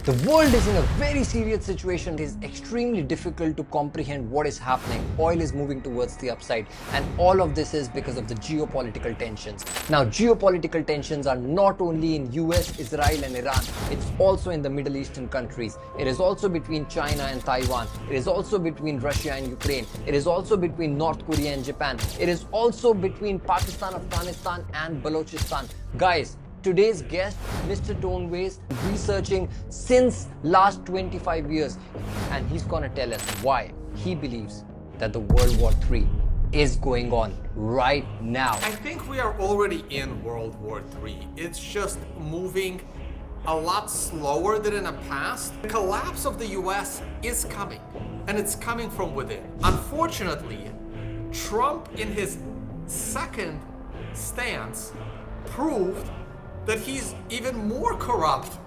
The world is in a very serious situation. It is extremely difficult to comprehend what is happening. Oil is moving towards the upside, and all of this is because of the geopolitical tensions. Now, geopolitical tensions are not only in US, Israel and Iran, it's also in the Middle Eastern countries. It is also between China and Taiwan. It is also between Russia and Ukraine. It is also between North Korea and Japan. It is also between Pakistan, Afghanistan and Balochistan. Guys, today's guest, Mr. Vays, researching since last 25 years, and he's gonna tell us why he believes that the World War III is going on right now. I think we are already in World War III. It's just moving a lot slower than in the past. The collapse of the US is coming, and it's coming from within. Unfortunately, Trump in his second stance proved that he's even more corrupt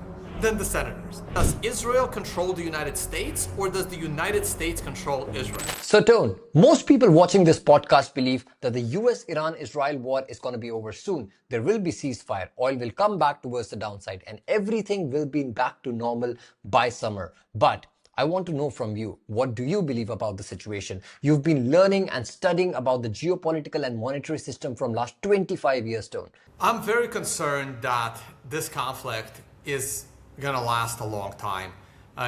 than the senators. Does Israel control the United States, or does the United States control Israel? So Tone, most people watching this podcast believe that the US-Iran-Israel war is going to be over soon. There will be ceasefire, oil will come back towards the downside, and everything will be back to normal by summer. But I want to know from you, what do you believe about the situation? You've been learning and studying about the geopolitical and monetary system from last 25 years, Tone. I'm very concerned that this conflict is going to last a long time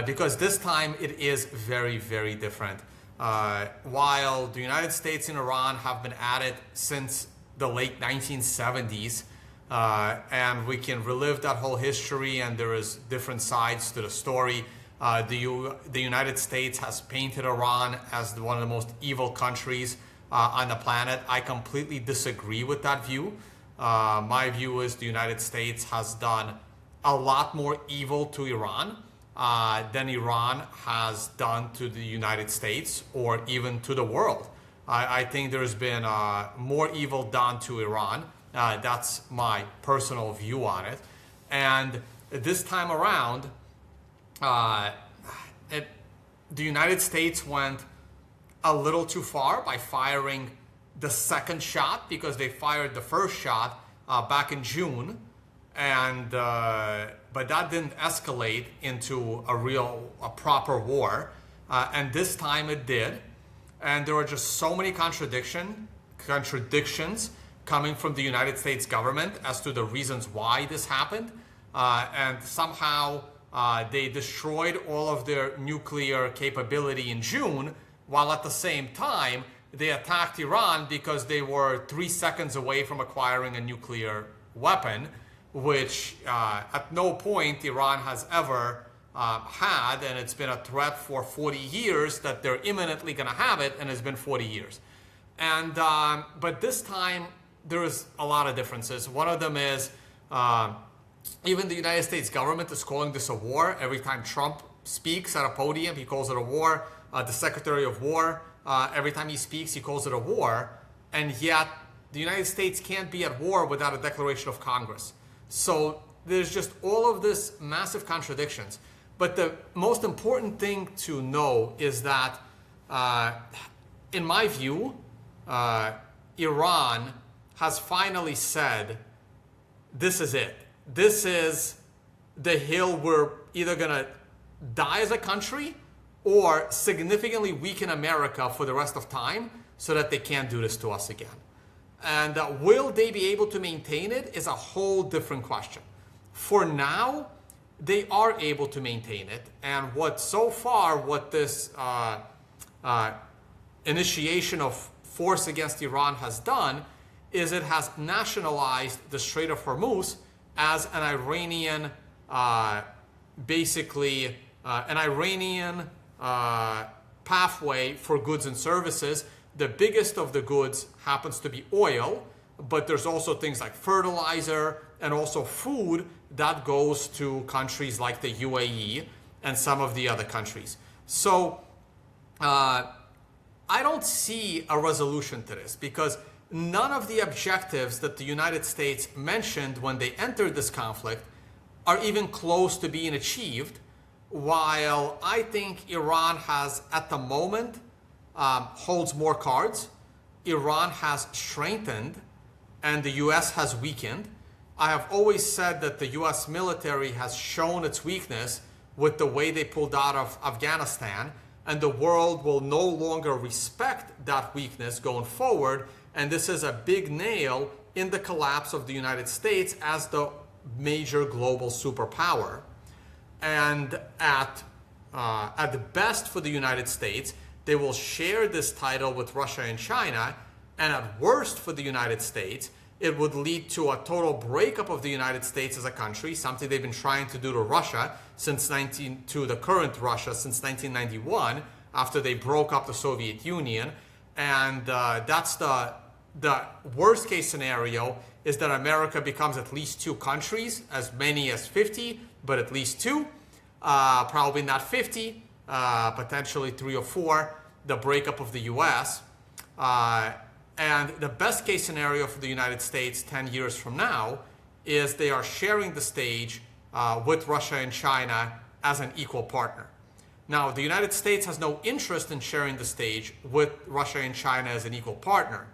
because this time it is very, very different. While the United States and Iran have been at it since the late 1970s, and we can relive that whole history, and there is different sides to the story. The United States has painted Iran as one of the most evil countries on the planet. I completely disagree with that view. My view is the United States has done a lot more evil to Iran than Iran has done to the United States or even to the world. I think there's been more evil done to Iran. That's my personal view on it. And this time around, the United States went a little too far by firing the second shot, because they fired the first shot back in June, and but that didn't escalate into a proper war, and this time it did, and there were just so many contradictions coming from the United States government as to the reasons why this happened, and somehow they destroyed all of their nuclear capability in June, while at the same time they attacked Iran because they were 3 seconds away from acquiring a nuclear weapon, which at no point Iran has ever had, and it's been a threat for 40 years that they're imminently going to have it, and it's been 40 years. And but this time there is a lot of differences. One of them is even the United States government is calling this a war. Every time Trump speaks at a podium, he calls it a war. The Secretary of War, every time he speaks, he calls it a war. And yet, the United States can't be at war without a declaration of Congress. So there's just all of this massive contradictions. But the most important thing to know is that, in my view, Iran has finally said, this is it. This is the hill we're either going to die as a country or significantly weaken America for the rest of time so that they can't do this to us again. And will they be able to maintain it is a whole different question. For now, they are able to maintain it. And what this initiation of force against Iran has done is it has nationalized the Strait of Hormuz as an Iranian, pathway for goods and services. The biggest of the goods happens to be oil, but there's also things like fertilizer and also food that goes to countries like the UAE and some of the other countries. So I don't see a resolution to this, because none of the objectives that the United States mentioned when they entered this conflict are even close to being achieved, while I think Iran has, at the moment, holds more cards. Iran has strengthened and the US has weakened. I have always said that the US military has shown its weakness with the way they pulled out of Afghanistan, and the world will no longer respect that weakness going forward. And this is a big nail in the collapse of the United States as the major global superpower. And at the best for the United States, they will share this title with Russia and China. And at worst for the United States, it would lead to a total breakup of the United States as a country, something they've been trying to do to Russia to the current Russia since 1991, after they broke up the Soviet Union. And that's the worst case scenario, is that America becomes at least two countries, as many as 50, but at least two, probably not 50, potentially 3 or 4, the breakup of the US. And the best case scenario for the United States 10 years from now is they are sharing the stage with Russia and China as an equal partner. Now, the United States has no interest in sharing the stage with Russia and China as an equal partner.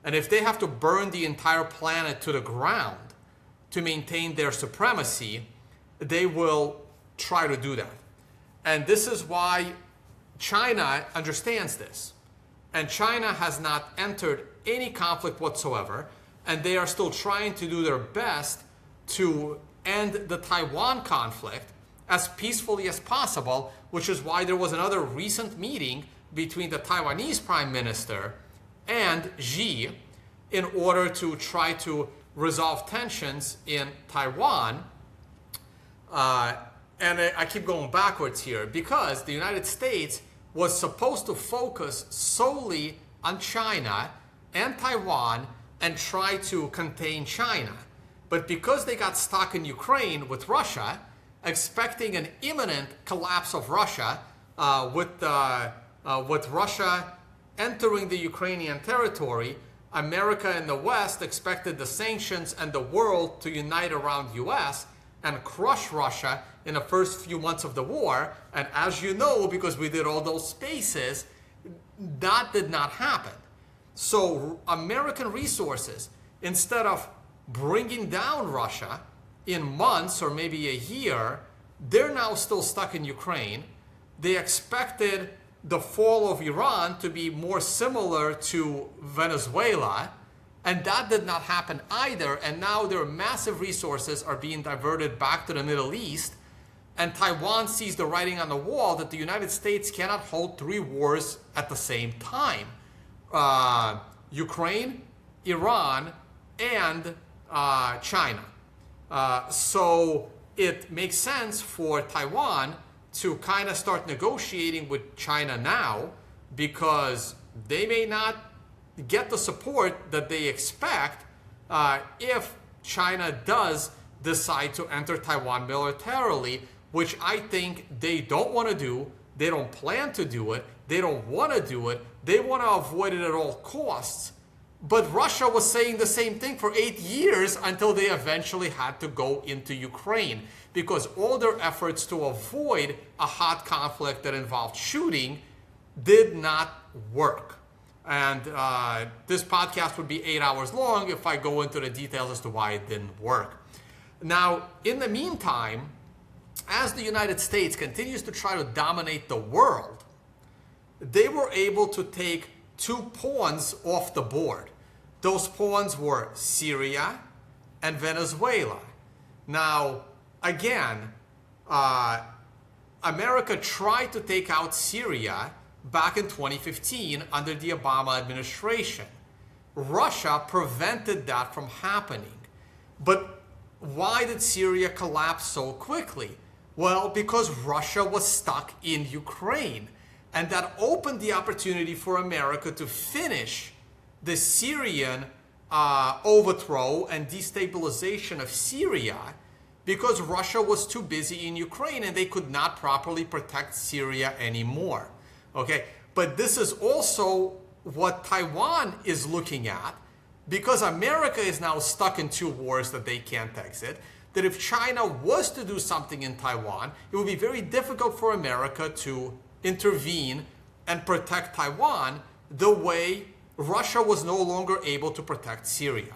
And if they have to burn the entire planet to the ground to maintain their supremacy, they will try to do that. And this is why China understands this. And China has not entered any conflict whatsoever, and they are still trying to do their best to end the Taiwan conflict as peacefully as possible, which is why there was another recent meeting between the Taiwanese Prime Minister and Xi in order to try to resolve tensions in Taiwan. And I keep going backwards here because the United States was supposed to focus solely on China and Taiwan and try to contain China. But because they got stuck in Ukraine with Russia, expecting an imminent collapse of Russia, with Russia entering the Ukrainian territory, America and the West expected the sanctions and the world to unite around US and crush Russia in the first few months of the war. And as you know, because we did all those spaces, that did not happen. So American resources, instead of bringing down Russia in months or maybe a year, they're now still stuck in Ukraine. They expected the fall of Iran to be more similar to Venezuela, and that did not happen either. And now their massive resources are being diverted back to the Middle East, and Taiwan sees the writing on the wall that the United States cannot hold 3 wars at the same time. Ukraine, Iran, and China. So it makes sense for Taiwan to kind of start negotiating with China now, because they may not get the support that they expect if China does decide to enter Taiwan militarily, which I think they don't want to do. They don't plan to do it. They don't want to do it. They want to avoid it at all costs. But Russia was saying the same thing for 8 years until they eventually had to go into Ukraine, because all their efforts to avoid a hot conflict that involved shooting did not work. And this podcast would be 8 hours long if I go into the details as to why it didn't work. Now, in the meantime, as the United States continues to try to dominate the world, they were able to take 2 pawns off the board. Those pawns were Syria and Venezuela. Now, again, America tried to take out Syria back in 2015 under the Obama administration. Russia prevented that from happening. But why did Syria collapse so quickly? Well, because Russia was stuck in Ukraine. And that opened the opportunity for America to finish the Syrian overthrow and destabilization of Syria, because Russia was too busy in Ukraine and they could not properly protect Syria anymore. Okay, but this is also what Taiwan is looking at, because America is now stuck in 2 wars that they can't exit. That if China was to do something in Taiwan, it would be very difficult for America to intervene and protect Taiwan the way Russia was no longer able to protect Syria.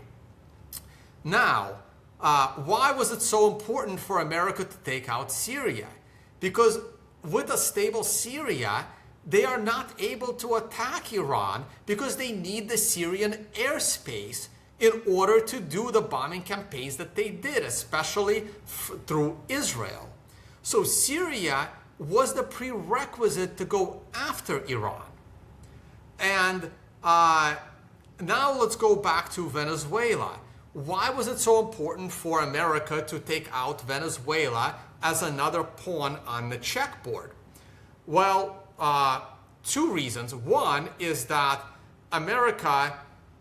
Now, why was it so important for America to take out Syria? because with a stable Syria, they are not able to attack Iran because they need the Syrian airspace in order to do the bombing campaigns that they did, especially through Israel. So Syria was the prerequisite to go after Iran. And now let's go back to Venezuela. Why was it so important for America to take out Venezuela as another pawn on the chessboard? Well, two reasons. One is that America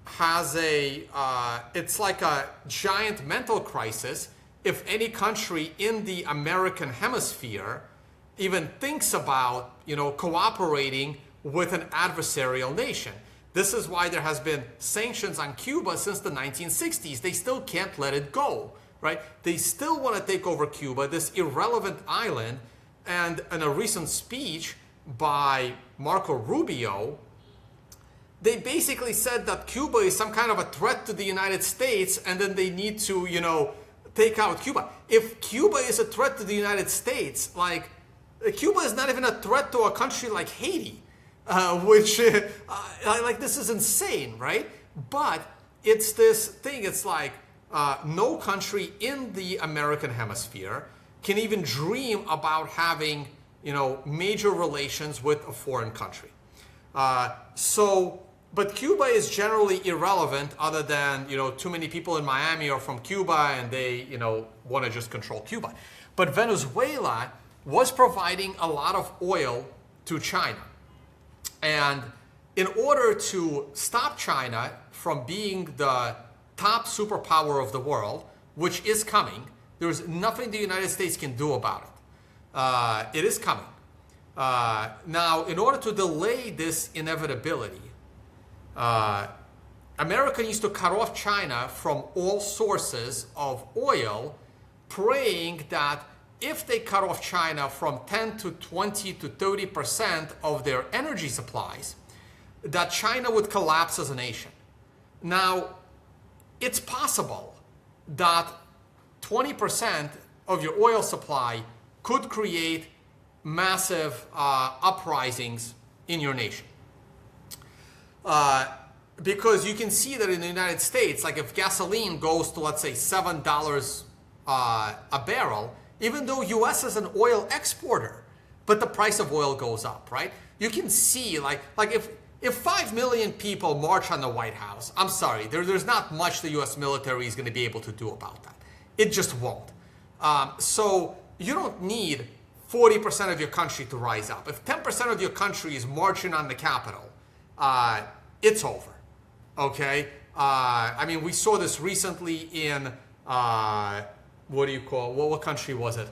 has it's like a giant mental crisis if any country in the American hemisphere even thinks about, cooperating with an adversarial nation. This is why there has been sanctions on Cuba since the 1960s. They still can't let it go, right? They still want to take over Cuba, this irrelevant island. And in a recent speech by Marco Rubio, they basically said that Cuba is some kind of a threat to the United States, and then they need to, take out Cuba. If Cuba is a threat to the United States, like, Cuba is not even a threat to a country like Haiti, which, this is insane, right? But it's this thing, it's like no country in the American hemisphere can even dream about having, major relations with a foreign country. But Cuba is generally irrelevant other than, too many people in Miami are from Cuba and they, want to just control Cuba. But Venezuela was providing a lot of oil to China. And in order to stop China from being the top superpower of the world, which is coming, there's nothing the United States can do about it. It is coming. Now, in order to delay this inevitability, America needs to cut off China from all sources of oil, praying that if they cut off China from 10 to 20 to 30% of their energy supplies, that China would collapse as a nation. Now, it's possible that 20% of your oil supply could create massive uprisings in your nation. Because you can see that in the United States, like if gasoline goes to, let's say, $7 a barrel, even though US is an oil exporter, but the price of oil goes up, right? You can see, like if 5 million people march on the White House, I'm sorry, there's not much the US military is going to be able to do about that. It just won't. So you don't need 40% of your country to rise up. If 10% of your country is marching on the Capitol, it's over, okay? We saw this recently in, what country was it?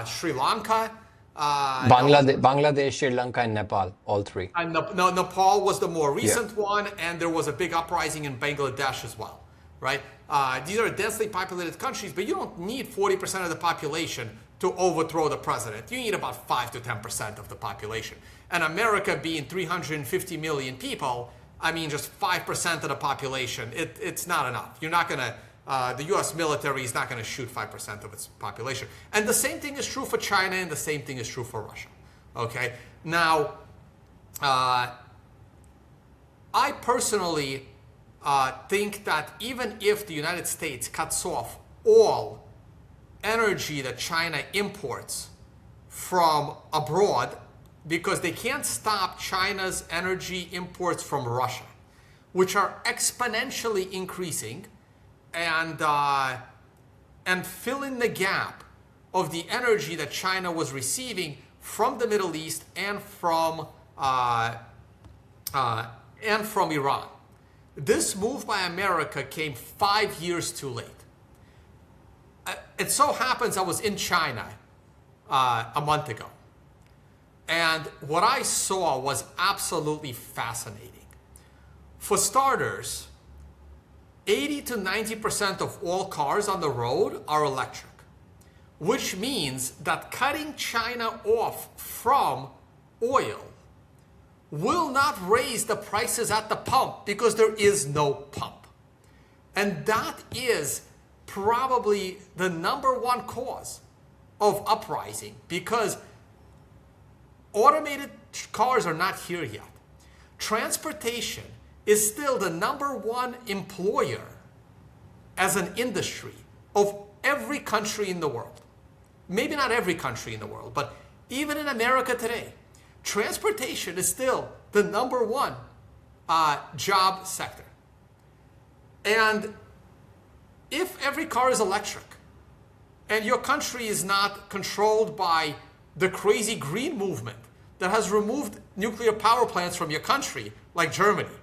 Sri Lanka? Bangladesh, Sri Lanka, and Nepal, all three. And Nepal was the more recent one, and there was a big uprising in Bangladesh as well, right? These are densely populated countries, but you don't need 40% of the population to overthrow the president. You need about 5 to 10% of the population. And America being 350 million people, just 5% of the population, it's not enough. You're not going to, the US military is not going to shoot 5% of its population. And the same thing is true for China, and the same thing is true for Russia. Okay? Now, I personally think that even if the United States cuts off all energy that China imports from abroad, because they can't stop China's energy imports from Russia, which are exponentially increasing, and fill in the gap of the energy that China was receiving from the Middle East and from Iran. This move by America came 5 years too late. It so happens I was in China a month ago. And what I saw was absolutely fascinating. For starters, 80 to 90% of all cars on the road are electric, which means that cutting China off from oil will not raise the prices at the pump because there is no pump. And that is probably the number one cause of uprising, because automated cars are not here yet. Transportation is still the #1 employer as an industry of every country in the world. Maybe not every country in the world, but even in America today, transportation is still the #1 job sector. And if every car is electric and your country is not controlled by the crazy green movement that has removed nuclear power plants from your country, like Germany,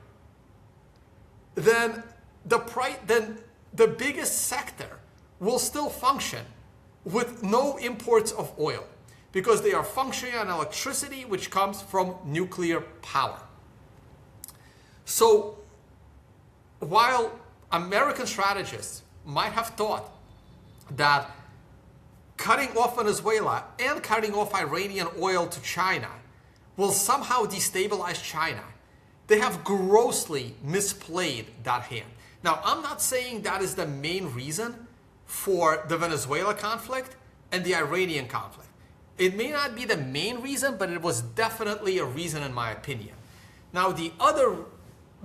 then the biggest sector will still function with no imports of oil because they are functioning on electricity, which comes from nuclear power. So while American strategists might have thought that cutting off Venezuela and cutting off Iranian oil to China will somehow destabilize China, they have grossly misplayed that hand. Now, I'm not saying that is the main reason for the Venezuela conflict and the Iranian conflict. It may not be the main reason, but it was definitely a reason in my opinion. Now, the other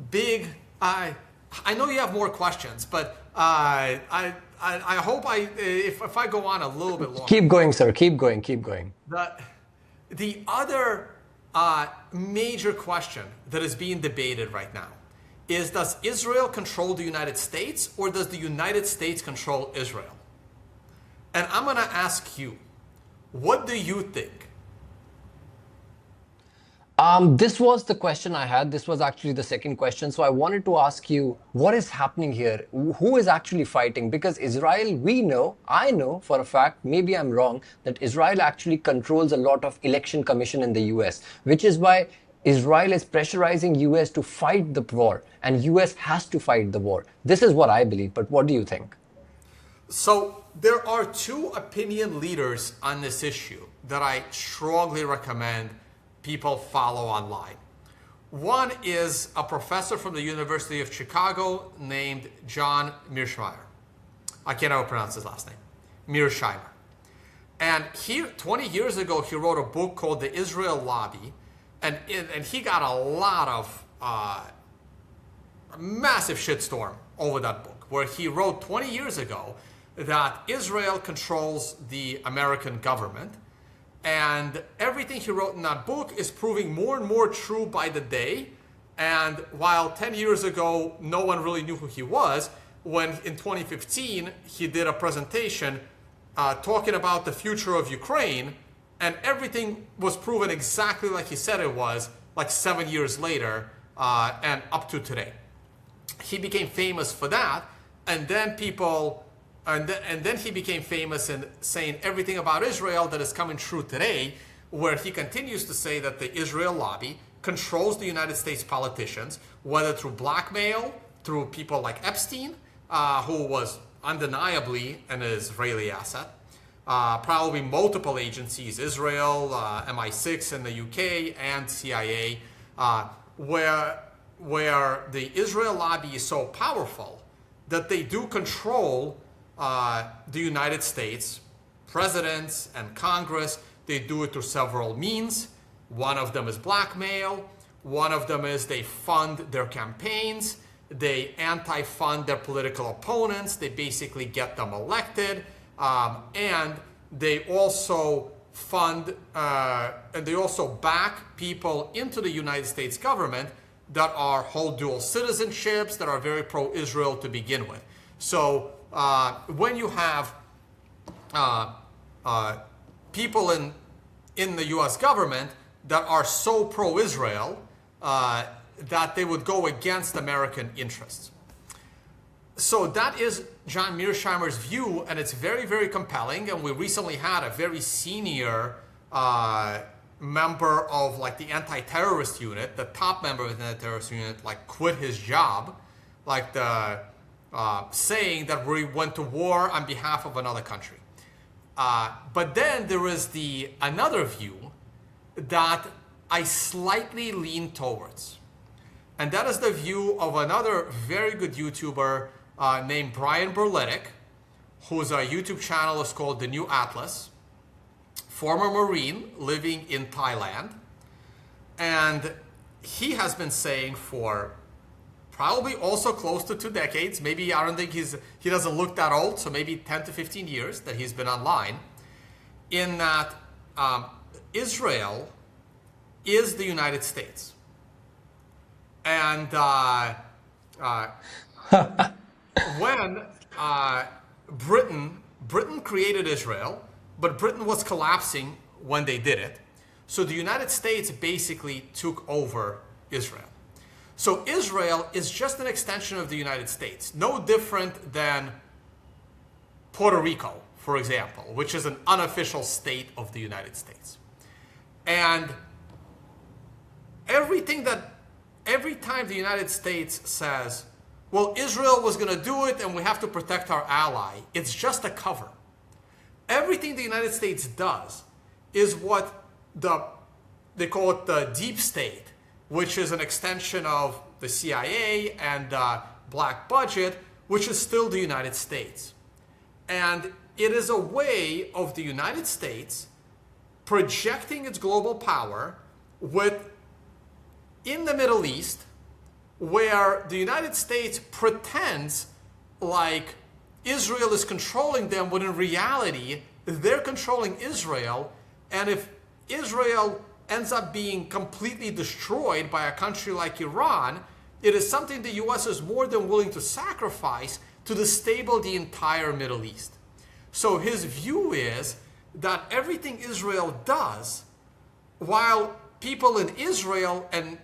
big, I know you have more questions, but I hope if I go on a little bit longer. Keep going, sir. Keep going. Keep going. The other major question that is being debated right now is, does Israel control the United States or does the United States control Israel? And I'm going to ask you, what do you think? This was the question I had. This was actually the second question. So I wanted to ask you, what is happening here? Who is actually fighting? Because Israel, I know for a fact, maybe I'm wrong, that Israel actually controls a lot of election commission in the US, which is why Israel is pressurizing US to fight the war, and US has to fight the war. This is what I believe, but what do you think? So there are two opinion leaders on this issue that I strongly recommend people follow online. One is a professor from the University of Chicago named John Mearsheimer. I can't ever pronounce his last name. Mearsheimer. And 20 years ago, he wrote a book called The Israel Lobby, and he got a lot of massive shitstorm over that book, where he wrote 20 years ago that Israel controls the American government. And everything he wrote in that book is proving more and more true by the day. And while 10 years ago, no one really knew who he was, when in 2015, he did a presentation talking about the future of Ukraine, and everything was proven exactly like he said it was, like 7 years later and up to today. He became famous for that, and then then he became famous in saying everything about Israel that is coming true today, where he continues to say that the Israel lobby controls the United States politicians, whether through blackmail, through people like Epstein, who was undeniably an Israeli asset, probably multiple agencies, Israel, MI6 in the UK, and CIA, where the Israel lobby is so powerful that they do control the United States, presidents and Congress. They do it through several means. One of them is blackmail. One of them is they fund their campaigns. They anti-fund their political opponents. They basically get them elected. And they also fund and they also back people into the United States government that hold dual citizenships, that are very pro-Israel to begin with. So when you have people in the US government that are so pro-Israel that they would go against American interests. So that is John Mearsheimer's view, and it's very, very compelling. And we recently had a very senior member of like the anti-terrorist unit, the top member of the anti-terrorist unit, like quit his job, like saying that we went to war on behalf of another country. But then there is another view that I slightly lean towards. And that is the view of another very good YouTuber named Brian Berletic, whose YouTube channel is called The New Atlas. former Marine living in Thailand. And he has been saying for probably also close to 2 decades, maybe I don't think he doesn't look that old, so maybe 10 to 15 years that he's been online, in that Israel is the United States. And when Britain created Israel, but Britain was collapsing when they did it. So the United States basically took over Israel. So Israel is just an extension of the United States, no different than Puerto Rico, for example, which is an unofficial state of the United States. And every time the United States says, well, Israel was going to do it and we have to protect our ally, it's just a cover. Everything the United States does is what they call it the deep state, which is an extension of the CIA and black budget, which is still the United States. And it is a way of the United States projecting its global power in the Middle East, where the United States pretends like Israel is controlling them, when in reality, they're controlling Israel. And if Israel ends up being completely destroyed by a country like Iran, it is something the US is more than willing to sacrifice to destabilize the entire Middle East. So his view is that everything Israel does, while people in Israel and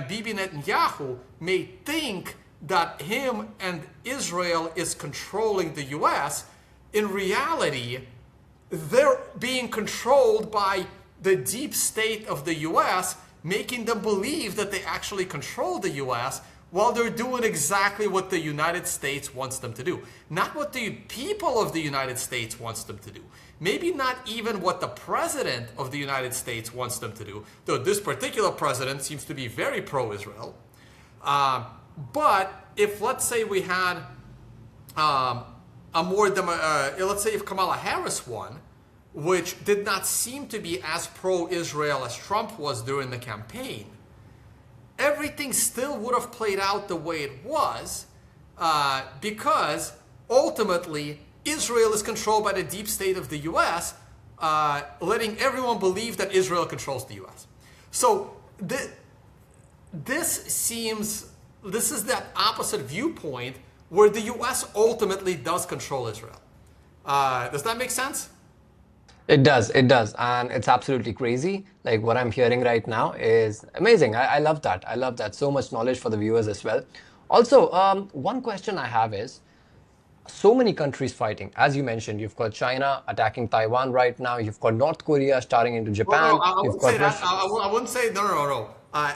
Bibi Netanyahu may think that him and Israel is controlling the US, in reality, they're being controlled by the deep state of the US, making them believe that they actually control the US while they're doing exactly what the United States wants them to do. Not what the people of the United States wants them to do. Maybe not even what the president of the United States wants them to do, though this particular president seems to be very pro-Israel. But if, let's say, we had let's say if Kamala Harris won, which did not seem to be as pro-Israel as Trump was during the campaign, everything still would have played out the way it was, because ultimately Israel is controlled by the deep state of the US, letting everyone believe that Israel controls the US. So this is that opposite viewpoint where the US ultimately does control Israel. Does that make sense? It does, and it's absolutely crazy. Like, what I'm hearing right now is amazing. I love that. I love that. So much knowledge for the viewers as well. Also, one question I have is, so many countries fighting. As you mentioned, you've got China attacking Taiwan right now. You've got North Korea starting into Japan. I You've wouldn't got say that. Russia. I wouldn't say, no.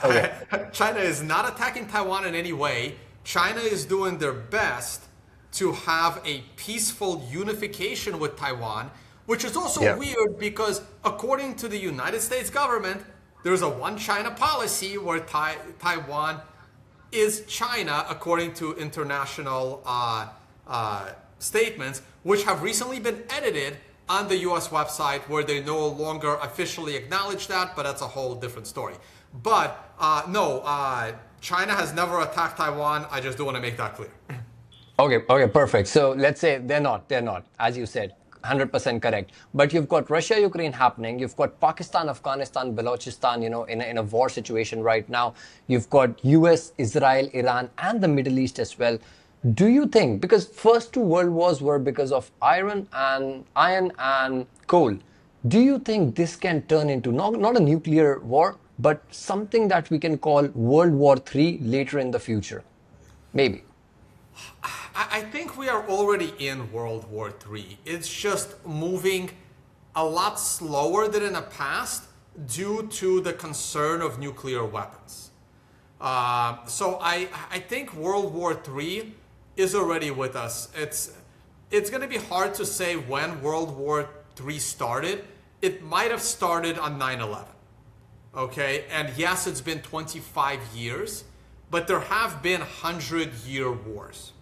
Okay. China is not attacking Taiwan in any way. China is doing their best to have a peaceful unification with Taiwan, which is also weird because according to the United States government, there's a one China policy where Taiwan is China according to international statements, which have recently been edited on the US website, where they no longer officially acknowledge that, but that's a whole different story. But no, China has never attacked Taiwan. I just do want to make that clear. Okay, perfect. So let's say they're not, as you said, 100% correct. But you've got Russia, Ukraine happening. You've got Pakistan, Afghanistan, Balochistan, in a war situation right now. You've got US, Israel, Iran, and the Middle East as well. Do you think, because first two world wars were because of iron and coal, do you think this can turn into not a nuclear war, but something that we can call World War III later in the future? Maybe. I think we are already in World War III. It's just moving a lot slower than in the past due to the concern of nuclear weapons. So I think World War III is already with us. It's going to be hard to say when World War III started. It might have started on 9/11. Okay, and yes, it's been 25 years, but there have been 100-year wars.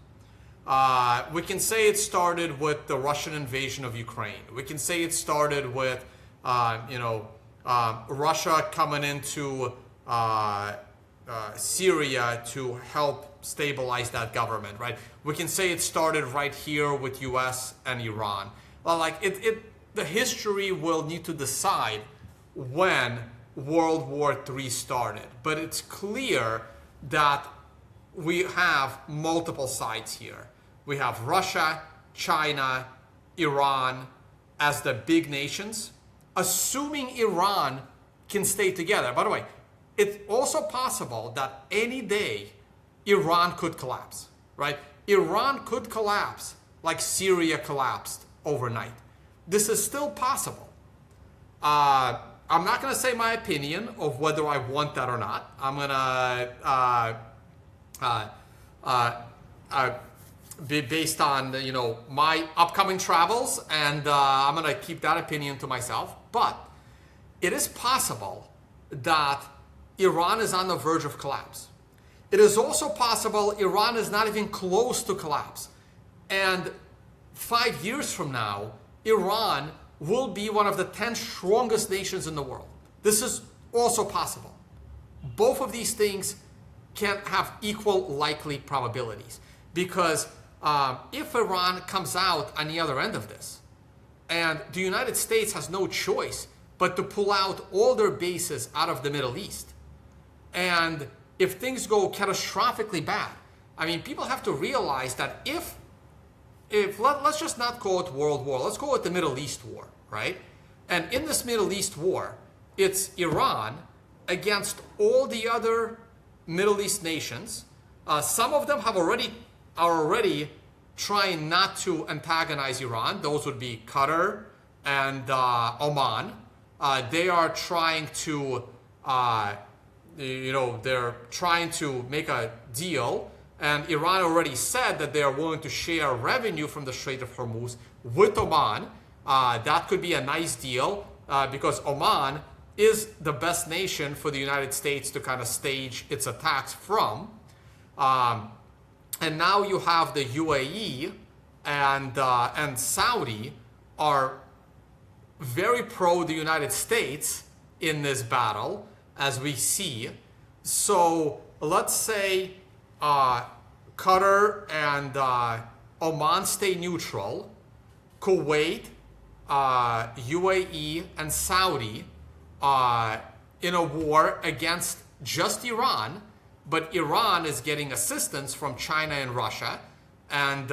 We can say it started with the Russian invasion of Ukraine. We can say it started with, Russia coming into Syria to help stabilize that government, right? We can say it started right here with U.S. and Iran. Well, like the history will need to decide when World War III started, but it's clear that we have multiple sides here. We have Russia, China, Iran as the big nations, assuming Iran can stay together. By the way, it's also possible that any day Iran could collapse, right? Iran could collapse like Syria collapsed overnight. This is still possible. I'm not going to say my opinion of whether I want that or not. I'm going to be based on my upcoming travels, and I'm going to keep that opinion to myself. But it is possible that Iran is on the verge of collapse. It is also possible Iran is not even close to collapse. And 5 years from now, Iran will be one of the 10 strongest nations in the world. This is also possible. Both of these things can have equal likely probabilities, because if Iran comes out on the other end of this, and the United States has no choice but to pull out all their bases out of the Middle East, and if things go catastrophically bad, I mean, people have to realize that if let's just not call it World War, let's call it the Middle East War, right? And in this Middle East War, it's Iran against all the other Middle East nations. Some of them are already trying not to antagonize Iran. Those would be Qatar and Oman. They are trying to, they're trying to make a deal. And Iran already said that they are willing to share revenue from the Strait of Hormuz with Oman. That could be a nice deal because Oman is the best nation for the United States to kind of stage its attacks from. And now you have the UAE and Saudi are very pro the United States in this battle, as we see. So let's say Qatar and Oman stay neutral. Kuwait, UAE, and Saudi in a war against just Iran, but Iran is getting assistance from China and Russia, and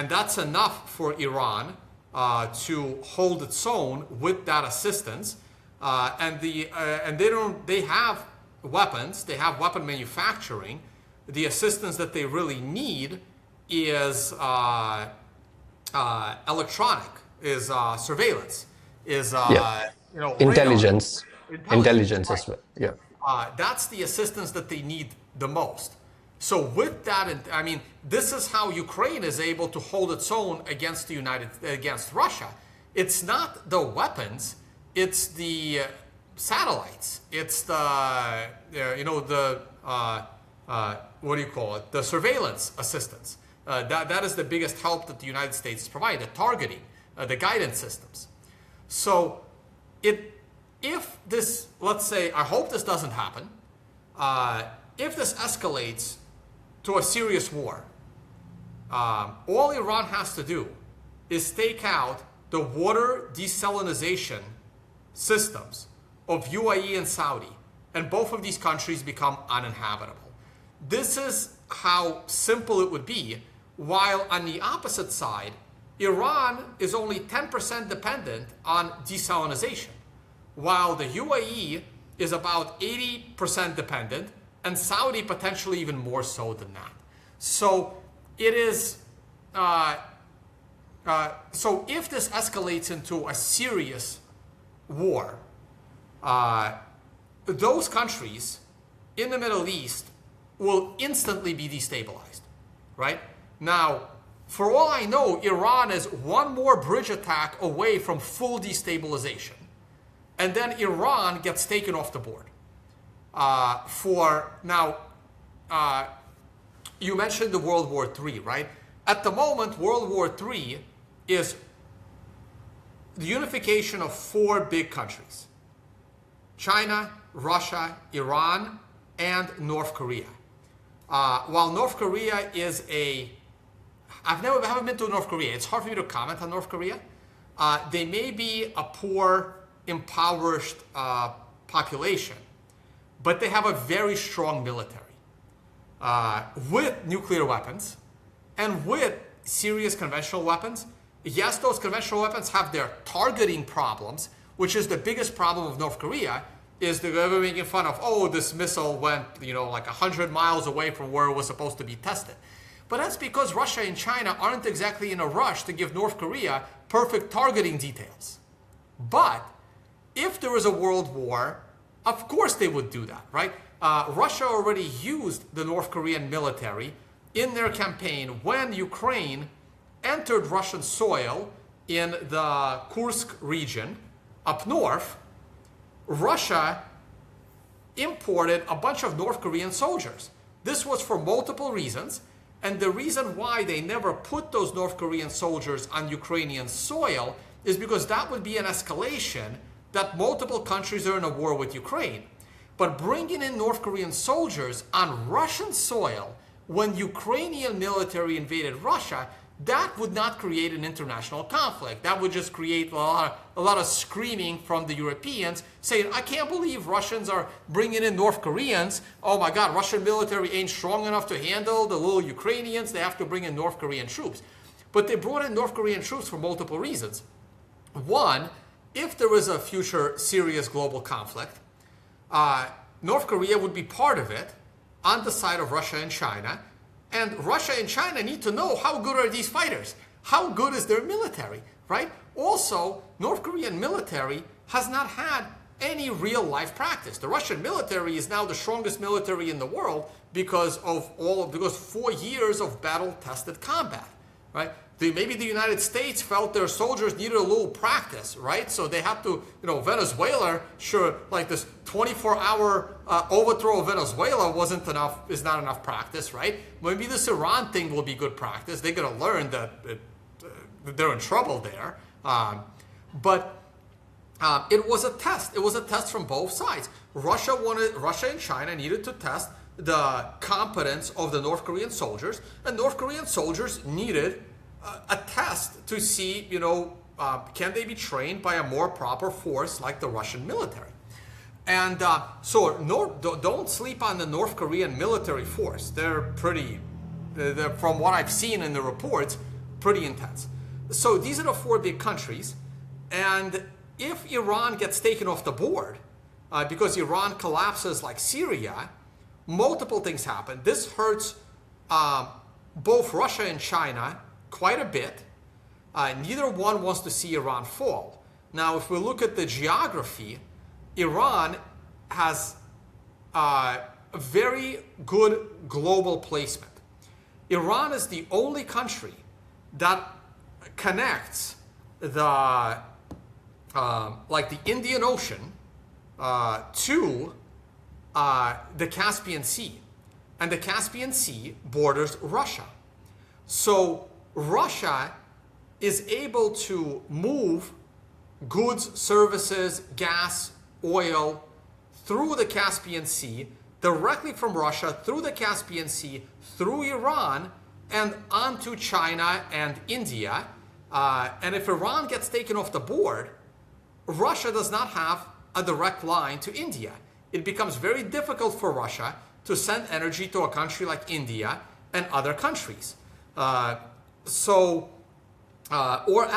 that's enough for Iran to hold its own with that assistance. And they have weapons, they have weapon manufacturing. The assistance that they really need is electronic, is surveillance, is intelligence, intelligence right. as well. Yeah. That's the assistance that they need the most. So with that, I mean, this is how Ukraine is able to hold its own against against Russia. It's not the weapons, it's the satellites, it's the what do you call it? The surveillance assistance. That is the biggest help that the United States provides, the targeting, the guidance systems. So if this, let's say, I hope this doesn't happen, if this escalates to a serious war, all Iran has to do is take out the water desalination systems of UAE and Saudi, and both of these countries become uninhabitable. This is how simple it would be, while on the opposite side, Iran is only 10% dependent on desalination, while the UAE is about 80% dependent, and Saudi potentially even more so than that. So it is. So if this escalates into a serious war, those countries in the Middle East will instantly be destabilized, right? Now, for all I know, Iran is one more bridge attack away from full destabilization. And then Iran gets taken off the board. you mentioned the World War III, right? At the moment, World War III is the unification of 4 big countries: China, Russia, Iran, and North Korea. While North Korea is I haven't been to North Korea. It's hard for me to comment on North Korea. They may be a poor, impoverished population, but they have a very strong military with nuclear weapons and with serious conventional weapons. Yes, those conventional weapons have their targeting problems, which is the biggest problem of North Korea, is they're making fun of, oh, this missile went, like 100 miles away from where it was supposed to be tested. But that's because Russia and China aren't exactly in a rush to give North Korea perfect targeting details. But if there was a world war, of course they would do that, right? Russia already used the North Korean military in their campaign when Ukraine entered Russian soil in the Kursk region up north. Russia imported a bunch of North Korean soldiers. This was for multiple reasons, and the reason why they never put those North Korean soldiers on Ukrainian soil is because that would be an escalation that multiple countries are in a war with Ukraine. But bringing in North Korean soldiers on Russian soil when Ukrainian military invaded Russia, that would not create an international conflict. That would just create a lot of screaming from the Europeans saying, I can't believe Russians are bringing in North Koreans. Oh my God, Russian military ain't strong enough to handle the little Ukrainians. They have to bring in North Korean troops. But they brought in North Korean troops for multiple reasons. One, if there was a future serious global conflict, North Korea would be part of it on the side of Russia and China. And Russia and China need to know, how good are these fighters? How good is their military, right? Also, North Korean military has not had any real life practice. The Russian military is now the strongest military in the world because 4 years of battle-tested combat, right? Maybe the United States felt their soldiers needed a little practice, right? So they had to, Venezuela, sure, like this 24-hour overthrow of Venezuela is not enough practice, right? Maybe this Iran thing will be good practice. They're going to learn that they're in trouble there. But it was a test. It was a test from both sides. Russia and China needed to test the competence of the North Korean soldiers, and North Korean soldiers needed a test to see, can they be trained by a more proper force like the Russian military? And don't sleep on the North Korean military force. They're from what I've seen in the reports, pretty intense. So these are the 4 big countries. And if Iran gets taken off the board, because Iran collapses like Syria, multiple things happen. This hurts both Russia and China quite a bit. Neither one wants to see Iran fall. Now, if we look at the geography, Iran has a very good global placement. Iran is the only country that connects the Indian Ocean to the Caspian Sea, and the Caspian Sea borders Russia. So Russia is able to move goods, services, gas, oil through the Caspian Sea, directly from Russia, through the Caspian Sea, through Iran, and onto China and India. And if Iran gets taken off the board, Russia does not have a direct line to India. It becomes very difficult for Russia to send energy to a country like India and other countries. Or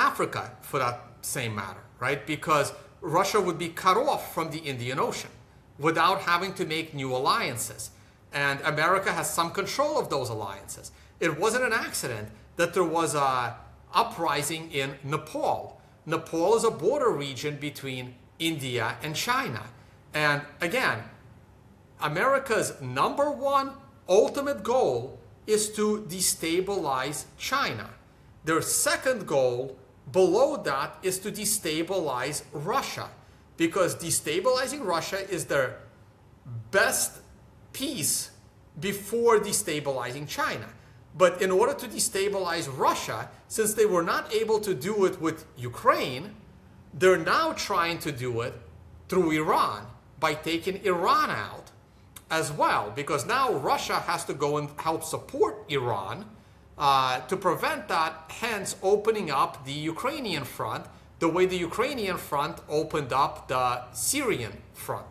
Africa, for that same matter, right? Because Russia would be cut off from the Indian Ocean without having to make new alliances. And America has some control of those alliances. It wasn't an accident that there was a uprising in Nepal. Nepal is a border region between India and China. And again, America's #1 ultimate goal is to destabilize China. Their second goal below that is to destabilize Russia, because destabilizing Russia is their best piece before destabilizing China. But in order to destabilize Russia, since they were not able to do it with Ukraine, they're now trying to do it through Iran by taking Iran out as well, because now Russia has to go and help support Iran to prevent that, hence opening up the Ukrainian front the way the Ukrainian front opened up the Syrian front.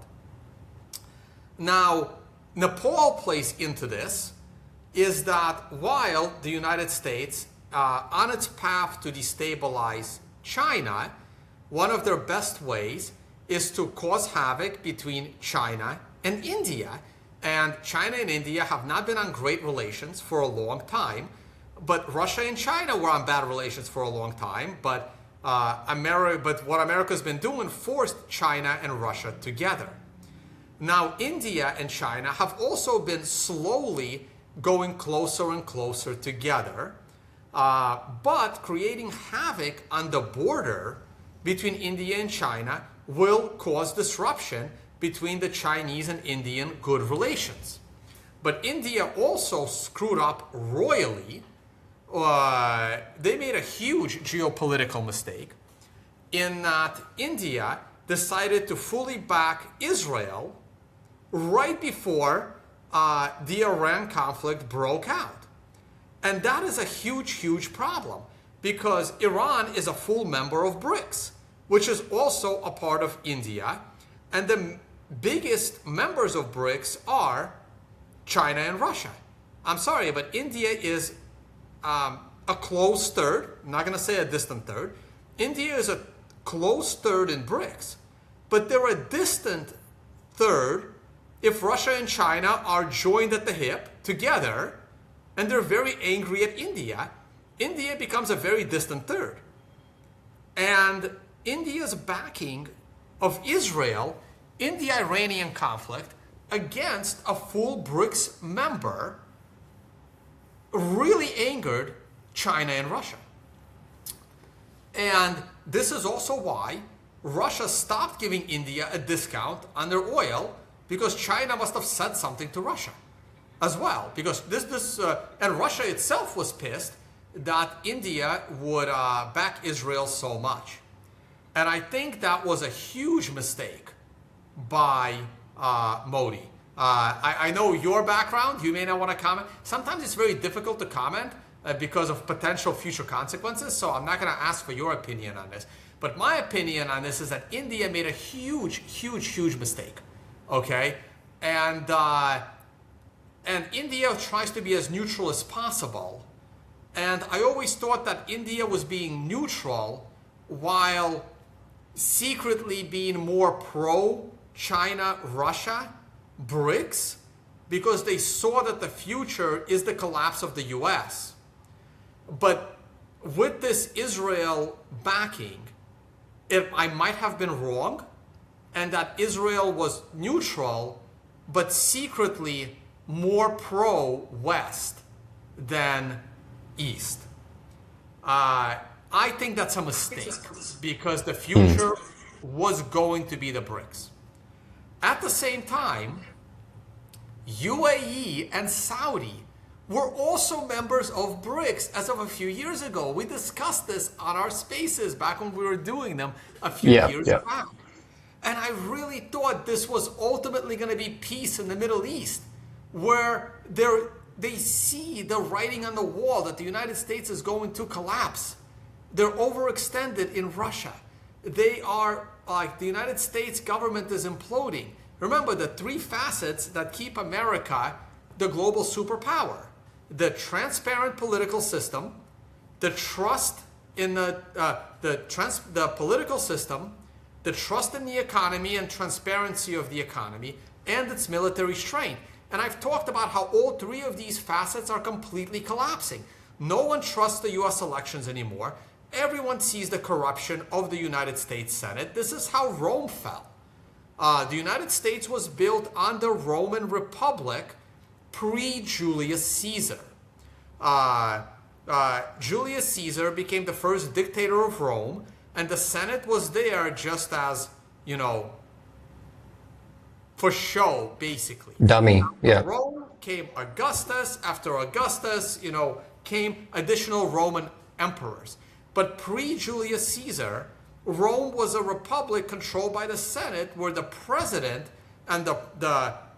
Now, Nepal plays into this, is that while the United States, on its path to destabilize China, one of their best ways is to cause havoc between China and India. And China and India have not been on great relations for a long time, but Russia and China were on bad relations for a long time. But what America's been doing forced China and Russia together. Now, India and China have also been slowly going closer and closer together, but creating havoc on the border between India and China will cause disruption between the Chinese and Indian good relations. But India also screwed up royally. They made a huge geopolitical mistake in that India decided to fully back Israel right before the Iran conflict broke out. And that is a huge, huge problem, because Iran is a full member of BRICS, which is also a part of India. And the biggest members of BRICS are China and Russia. I'm sorry, but India is a close third. I'm not going to say a distant third. India is a close third in BRICS, but they're a distant third if Russia and China are joined at the hip together, and they're very angry at India. India becomes a very distant third. And India's backing of Israel in the Iranian conflict against a full BRICS member really angered China and Russia. And this is also why Russia stopped giving India a discount on their oil, because China must have said something to Russia as well. Because and Russia itself was pissed that India would back Israel so much. And I think that was a huge mistake by Modi. I know your background, you may not want to comment. Sometimes it's very difficult to comment because of potential future consequences, so I'm not going to ask for your opinion on this. But my opinion on this is that India made a huge, huge, huge mistake, okay? And India tries to be as neutral as possible. And I always thought that India was being neutral while secretly being more pro-China, Russia, BRICS, because they saw that the future is the collapse of the US. But with this Israel backing, I might have been wrong, and that Israel was neutral, but secretly more pro-West than East. I think that's a mistake, because the future was going to be the BRICS. At the same time, UAE and Saudi were also members of BRICS as of a few years ago. We discussed this on our spaces back when we were doing them a few years back. And I really thought this was ultimately going to be peace in the Middle East, where they see the writing on the wall that the United States is going to collapse. They're overextended in Russia. They are like, the United States government is imploding. Remember the three facets that keep America the global superpower: the transparent political system, the trust in the political system, the trust in the economy and transparency of the economy, and its military strength. And I've talked about how all three of these facets are completely collapsing. No one trusts the US elections anymore. Everyone sees the corruption of the United States Senate. This is how Rome fell. The United States was built on the Roman Republic pre-Julius Caesar. Julius Caesar became the first dictator of Rome, and the Senate was there just as, for show, basically. Dummy, yeah. Rome came Augustus. After Augustus, came additional Roman emperors. But pre-Julius Caesar, Rome was a republic controlled by the Senate, where the president and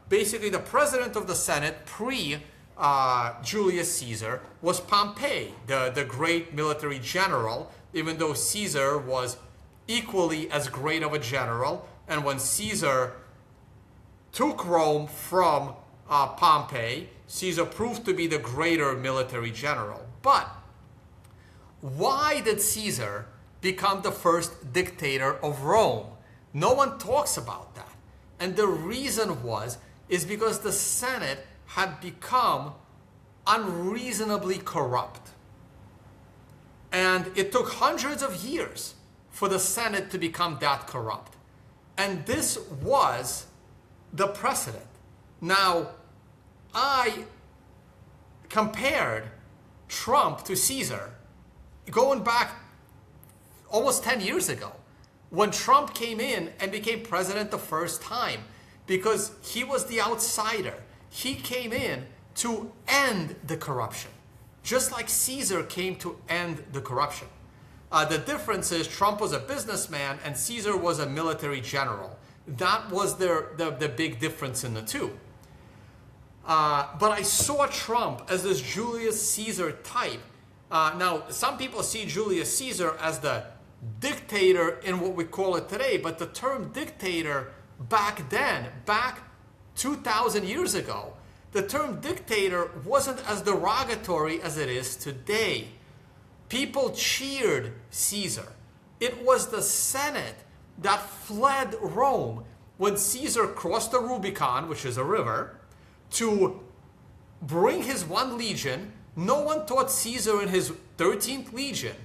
basically the president of the Senate pre-Julius Caesar was Pompey, the great military general, even though Caesar was equally as great of a general. And when Caesar took Rome from Pompey, Caesar proved to be the greater military general. But why did Caesar become the first dictator of Rome? No one talks about that. And the reason is because the Senate had become unreasonably corrupt. And it took hundreds of years for the Senate to become that corrupt. And this was the precedent. Now, I compared Trump to Caesar going back almost 10 years ago, when Trump came in and became president the first time, because he was the outsider. He came in to end the corruption, just like Caesar came to end the corruption. The difference is Trump was a businessman and Caesar was a military general. That was the big difference in the two. But I saw Trump as this Julius Caesar type. Now, some people see Julius Caesar as the dictator in what we call it today, but the term dictator back then, back 2,000 years ago, the term dictator wasn't as derogatory as it is today. People cheered Caesar. It was the Senate that fled Rome when Caesar crossed the Rubicon, which is a river, to bring his one legion. No one thought Caesar in his 13th legion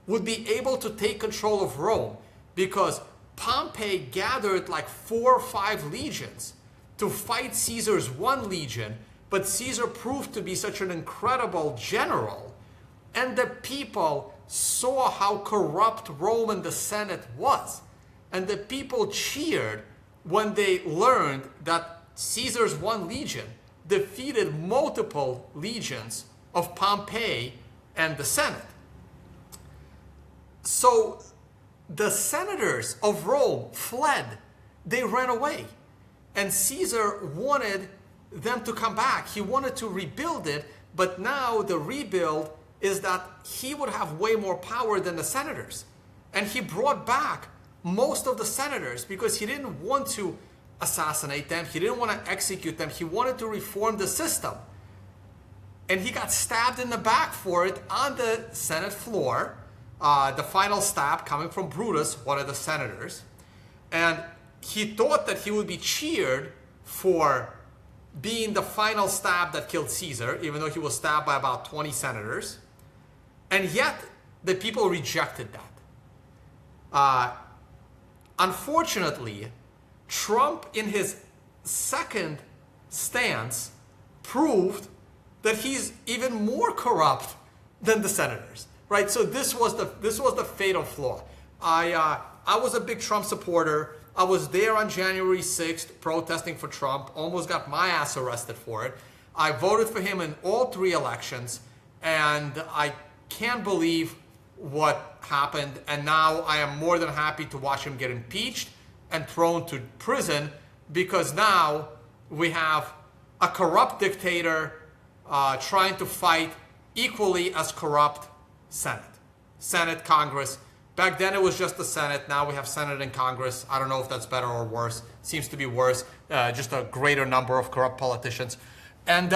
would be able to take control of Rome, because Pompey gathered like 4 or 5 legions to fight Caesar's one legion, but Caesar proved to be such an incredible general, and the people saw how corrupt Rome and the Senate was, and the people cheered when they learned that Caesar's one legion defeated multiple legions of Pompey and the Senate. So the senators of Rome fled. They ran away. And Caesar wanted them to come back. He wanted to rebuild it, but now the rebuild is that he would have way more power than the senators. And he brought back most of the senators because he didn't want to assassinate them. He didn't want to execute them. He wanted to reform the system. And he got stabbed in the back for it on the Senate floor. The final stab coming from Brutus, one of the senators. And he thought that he would be cheered for being the final stab that killed Caesar, even though he was stabbed by about 20 senators. And yet, the people rejected that. Unfortunately, Trump, in his second stance, proved that he's even more corrupt than the senators. Right, so this was the fatal flaw. I was a big Trump supporter. I was there on January 6th protesting for Trump. Almost got my ass arrested for it. I voted for him in all 3 elections, and I can't believe what happened. And now I am more than happy to watch him get impeached and thrown to prison, because now we have a corrupt dictator trying to fight equally as corrupt Senate, Congress. Back then it was just the Senate. Now we have Senate and Congress. I don't know if that's better or worse. Seems to be worse. Just a greater number of corrupt politicians. And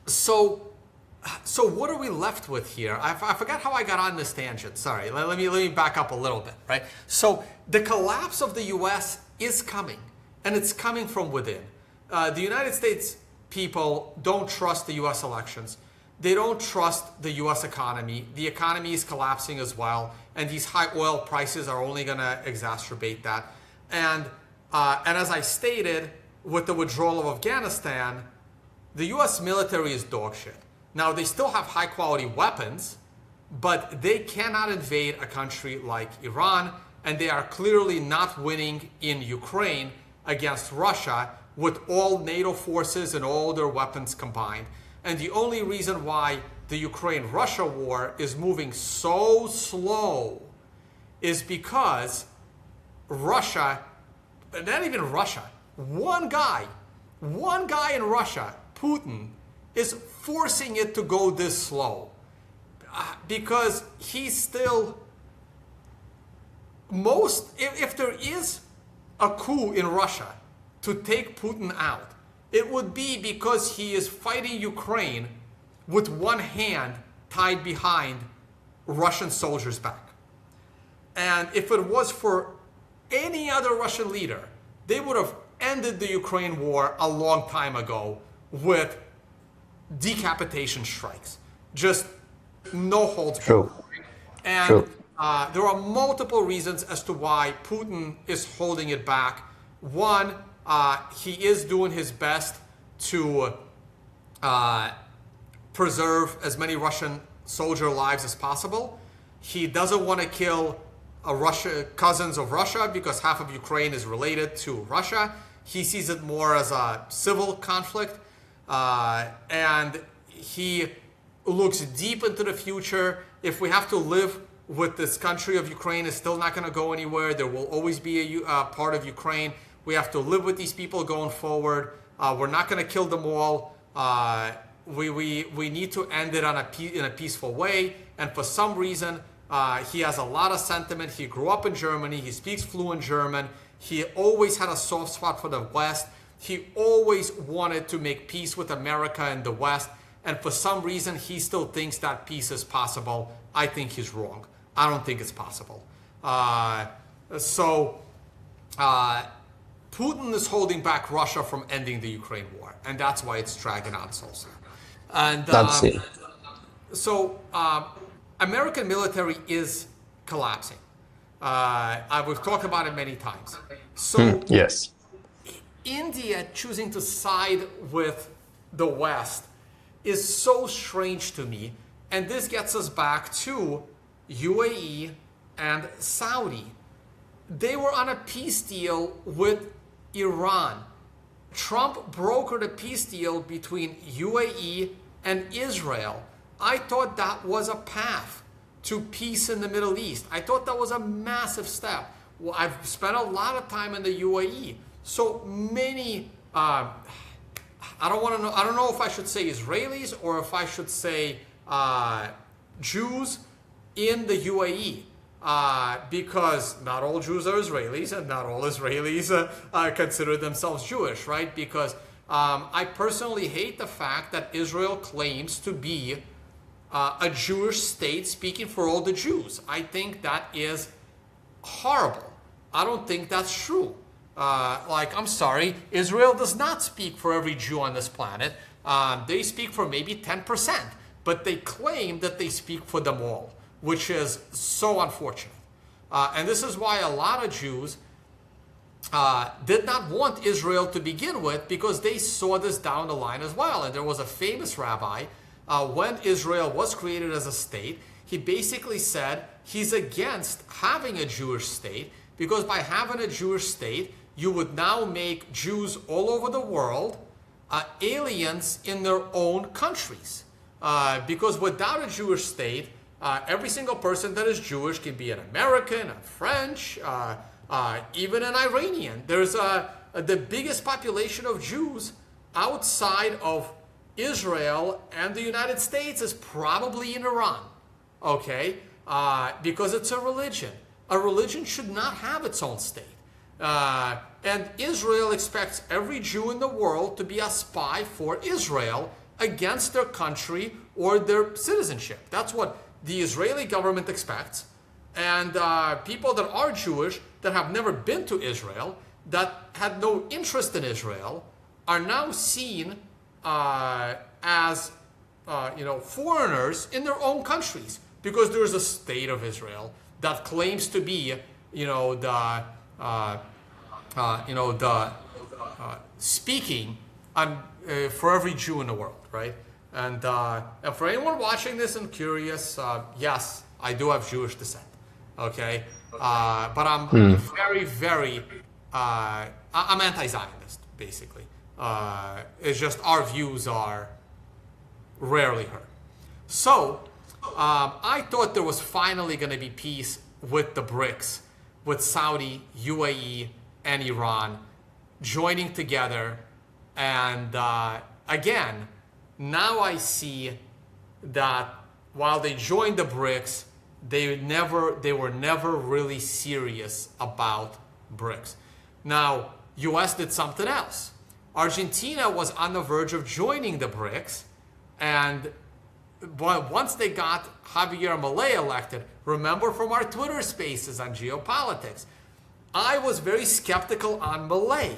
so what are we left with here? I forgot how I got on this tangent. Sorry. Let me back up a little bit. Right. So the collapse of the U.S. is coming, and it's coming from within. The United States people don't trust the U.S. elections. They don't trust the U.S. economy. The economy is collapsing as well, and these high oil prices are only going to exacerbate that. And as I stated, with the withdrawal of Afghanistan, the U.S. military is dog shit. Now, they still have high-quality weapons, but they cannot invade a country like Iran, and they are clearly not winning in Ukraine against Russia, with all NATO forces and all their weapons combined. And the only reason why the Ukraine-Russia war is moving so slow is because Russia, not even Russia, one guy in Russia, Putin, is forcing it to go this slow. Because he's still if there is a coup in Russia to take Putin out, it would be because he is fighting Ukraine with one hand tied behind Russian soldiers' back. And if it was for any other Russian leader, they would have ended the Ukraine war a long time ago with decapitation strikes. Just no holds barred. And there are multiple reasons as to why Putin is holding it back. One, he is doing his best to preserve as many Russian soldier lives as possible. He doesn't want to kill cousins of Russia because half of Ukraine is related to Russia. He sees it more as a civil conflict. And he looks deep into the future. If we have to live with this country of Ukraine, is still not going to go anywhere. There will always be a part of Ukraine. We have to live with these people going forward. We're not going to kill them all. We need to end it in a peaceful way. And for some reason, he has a lot of sentiment. He grew up in Germany. He speaks fluent German. He always had a soft spot for the West. He always wanted to make peace with America and the West. And for some reason, he still thinks that peace is possible. I think he's wrong. I don't think it's possible. Putin is holding back Russia from ending the Ukraine war. And that's why it's dragging on so long. And that's it. So American military is collapsing. We've talked about it many times. So yes. India choosing to side with the West is so strange to me. And this gets us back to UAE and Saudi. They were on a peace deal with Iran. Trump brokered a peace deal between UAE and Israel. I thought that was a path to peace in the Middle East. I thought that was a massive step. Well, I've spent a lot of time in the UAE. So many, I don't know if I should say Israelis or if I should say Jews in the UAE. Because not all Jews are Israelis and not all Israelis consider themselves Jewish, right? Because I personally hate the fact that Israel claims to be a Jewish state speaking for all the Jews. I think that is horrible. I don't think that's true. I'm sorry, Israel does not speak for every Jew on this planet. They speak for maybe 10%, but they claim that they speak for them all, which is so unfortunate. And this is why a lot of Jews did not want Israel to begin with, because they saw this down the line as well. And there was a famous rabbi, when Israel was created as a state, he basically said he's against having a Jewish state, because by having a Jewish state, you would now make Jews all over the world aliens in their own countries. Because without a Jewish state, every single person that is Jewish can be an American, a French, even an Iranian. There's the biggest population of Jews outside of Israel and the United States is probably in Iran, okay? Because it's a religion. A religion should not have its own state. And Israel expects every Jew in the world to be a spy for Israel against their country or their citizenship. That's what the Israeli government expects. And people that are Jewish, that have never been to Israel, that had no interest in Israel, are now seen as foreigners in their own countries, because there is a state of Israel that claims to be, speaking for every Jew in the world, right? And for anyone watching this and curious, yes, I do have Jewish descent, okay? But I'm very, very, I'm anti-Zionist, basically. It's just our views are rarely heard. So I thought there was finally going to be peace with the BRICS, with Saudi, UAE, and Iran joining together. And again, now I see that while they joined the BRICS, they were never really serious about BRICS. Now, US did something else. Argentina was on the verge of joining the BRICS, and once they got Javier Milei elected, remember from our Twitter spaces on Geopolitics, I was very skeptical on Milei.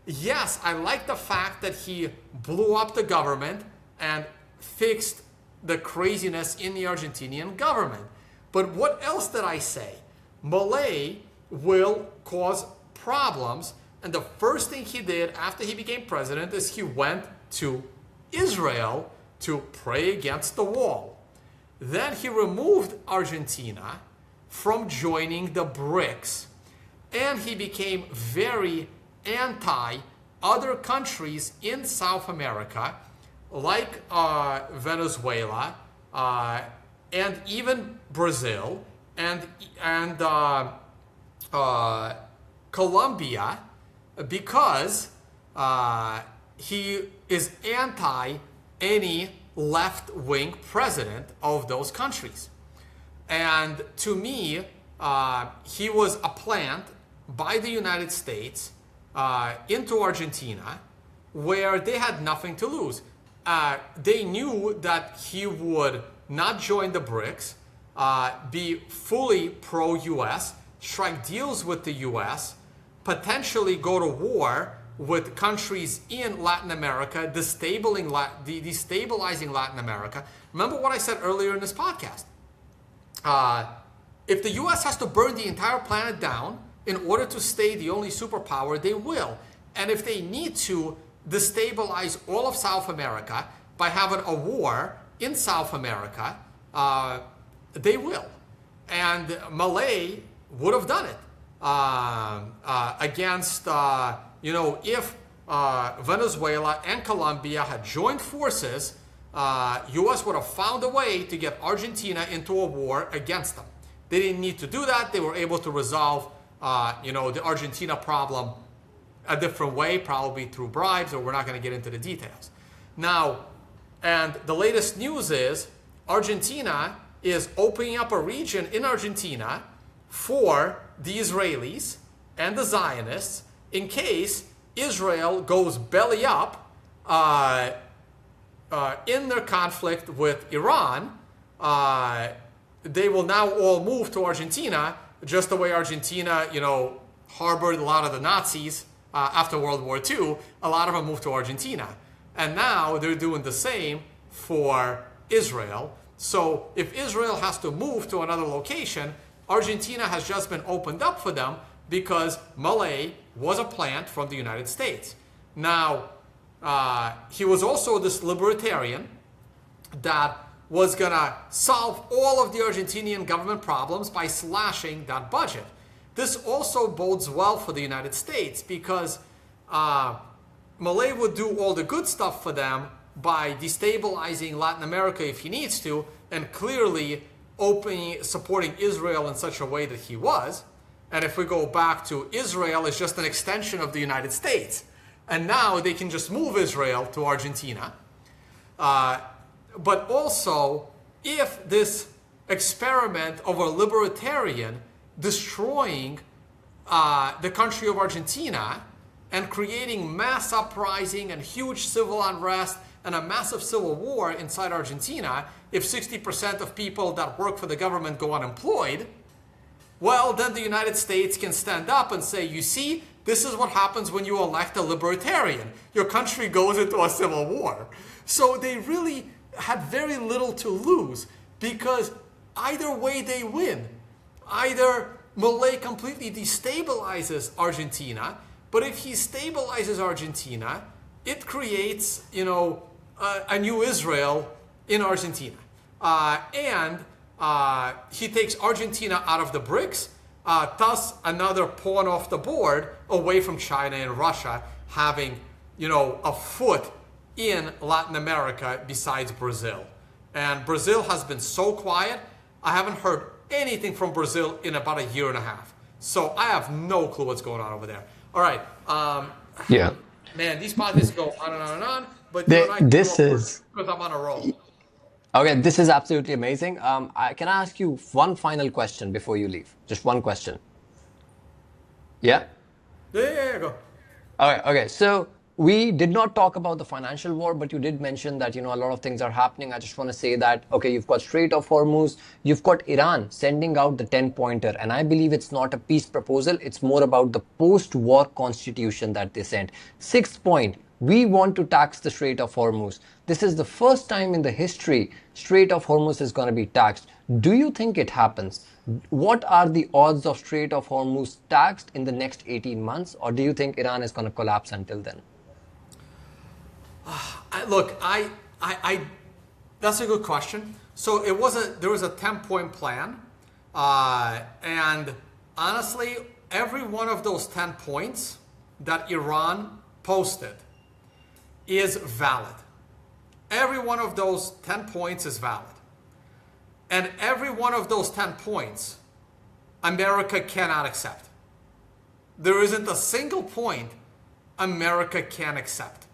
Yes, I like the fact that he blew up the government and fixed the craziness in the Argentinian government. But what else did I say? Milei will cause problems, and the first thing he did after he became president is he went to Israel to pray against the wall. Then he removed Argentina from joining the BRICS, and he became very anti other countries in South America, like Venezuela, and even Brazil, and Colombia, because he is anti any left-wing president of those countries. And to me, he was a plant by the United States into Argentina, where they had nothing to lose. They knew that he would not join the BRICS, be fully pro-US, strike deals with the US, potentially go to war with countries in Latin America, destabilizing Latin America. Remember what I said earlier in this podcast. If the US has to burn the entire planet down in order to stay the only superpower, they will. And if they need to destabilize all of South America by having a war in South America, they will. And Milei would have done it against, if Venezuela and Colombia had joined forces, US would have found a way to get Argentina into a war against them. They didn't need to do that. They were able to resolve the Argentina problem a different way, probably through bribes, or we're not going to get into the details. Now, and the latest news is Argentina is opening up a region in Argentina for the Israelis and the Zionists in case Israel goes belly up in their conflict with Iran. They will now all move to Argentina, just the way Argentina, harbored a lot of the Nazis after World War II. A lot of them moved to Argentina. And now they're doing the same for Israel. So if Israel has to move to another location, Argentina has just been opened up for them because Milei was a plant from the United States. Now, he was also this libertarian that was going to solve all of the Argentinian government problems by slashing that budget. This also bodes well for the United States because Milei would do all the good stuff for them by destabilizing Latin America if he needs to, and clearly supporting Israel in such a way that he was. And if we go back to Israel, it's just an extension of the United States. And now they can just move Israel to Argentina. But also, if this experiment of a libertarian destroying the country of Argentina and creating mass uprising and huge civil unrest and a massive civil war inside Argentina, if 60% of people that work for the government go unemployed, well, then the United States can stand up and say, you see, this is what happens when you elect a libertarian. Your country goes into a civil war. So they really had very little to lose because either way they win. Either Milei completely destabilizes Argentina, but if he stabilizes Argentina, it creates, a new Israel in Argentina. And he takes Argentina out of the BRICS, thus another pawn off the board away from China and Russia, having, a foot in Latin America besides Brazil. And Brazil has been so quiet. I haven't heard anything from Brazil in about a year and a half. So I have no clue what's going on over there. All right. Yeah. Man, these podcasts go on and on and on. But This is because I'm on a roll. okay. This is absolutely amazing. Can I ask you one final question before you leave? Just one question. Yeah. Yeah, go. Okay. So we did not talk about the financial war, but you did mention that, a lot of things are happening. I just want to say that, okay, you've got Strait of Hormuz, you've got Iran sending out the 10-pointer, and I believe it's not a peace proposal. It's more about the post-war constitution that they sent. 6th point, we want to tax the Strait of Hormuz. This is the first time in the history Strait of Hormuz is going to be taxed. Do you think it happens? What are the odds of Strait of Hormuz taxed in the next 18 months? Or do you think Iran is going to collapse until then? That's a good question. So there was a 10-point plan. And honestly, every one of those 10 points that Iran posted is valid. Every one of those 10 points is valid. And every one of those 10 points, America cannot accept. There isn't a single point America can accept.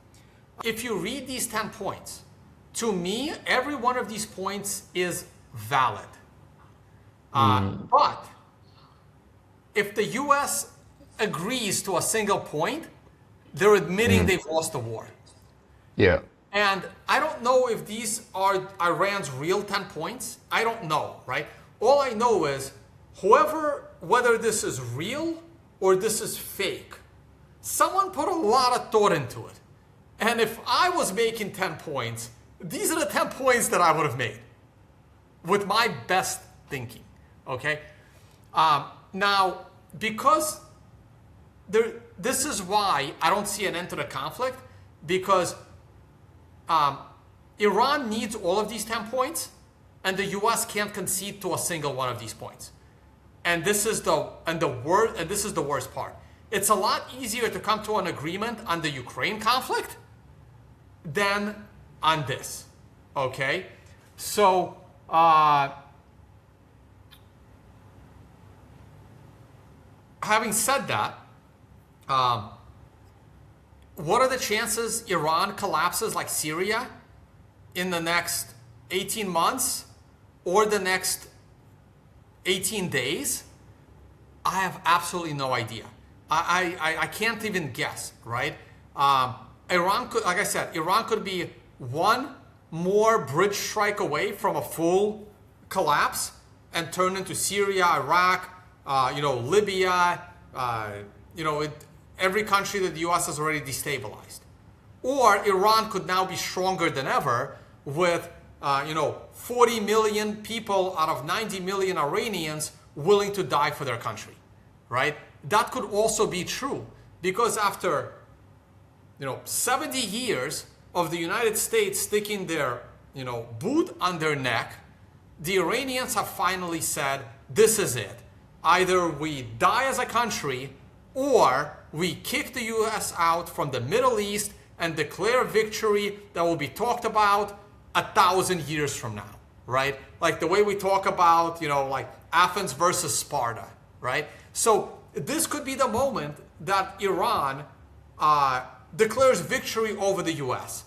If you read these 10 points, to me, every one of these points is valid. But if the US agrees to a single point, they're admitting they've lost the war. Yeah. And I don't know if these are Iran's real 10 points. I don't know, right? All I know is whether this is real or this is fake, someone put a lot of thought into it. And if I was making 10 points, these are the 10 points that I would have made with my best thinking, okay? Now, because this is why I don't see an end to the conflict, because Iran needs all of these 10 points, and the US can't concede to a single one of these points. And this is the worst part. It's a lot easier to come to an agreement on the Ukraine conflict than on this. Okay? So having said that, what are the chances Iran collapses like Syria in the next 18 months or the next 18 days? I have absolutely no idea. I can't even guess, right? Iran could, like I said, Iran could be one more bridge strike away from a full collapse and turn into Syria, Iraq, Libya, every country that the US has already destabilized. Or Iran could now be stronger than ever with, 40 million people out of 90 million Iranians willing to die for their country, right? That could also be true because after, 70 years of the United States sticking their, boot on their neck, the Iranians have finally said, this is it. Either we die as a country or we kick the US out from the Middle East and declare victory that will be talked about 1,000 years from now, right? Like the way we talk about, like Athens versus Sparta, right? So this could be the moment that Iran declares victory over the US.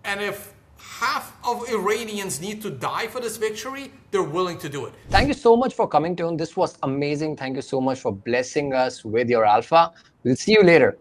And if half of Iranians need to die for this victory, they're willing to do it. Thank you so much for coming, Tone. This was amazing. Thank you so much for blessing us with your alpha. We'll see you later.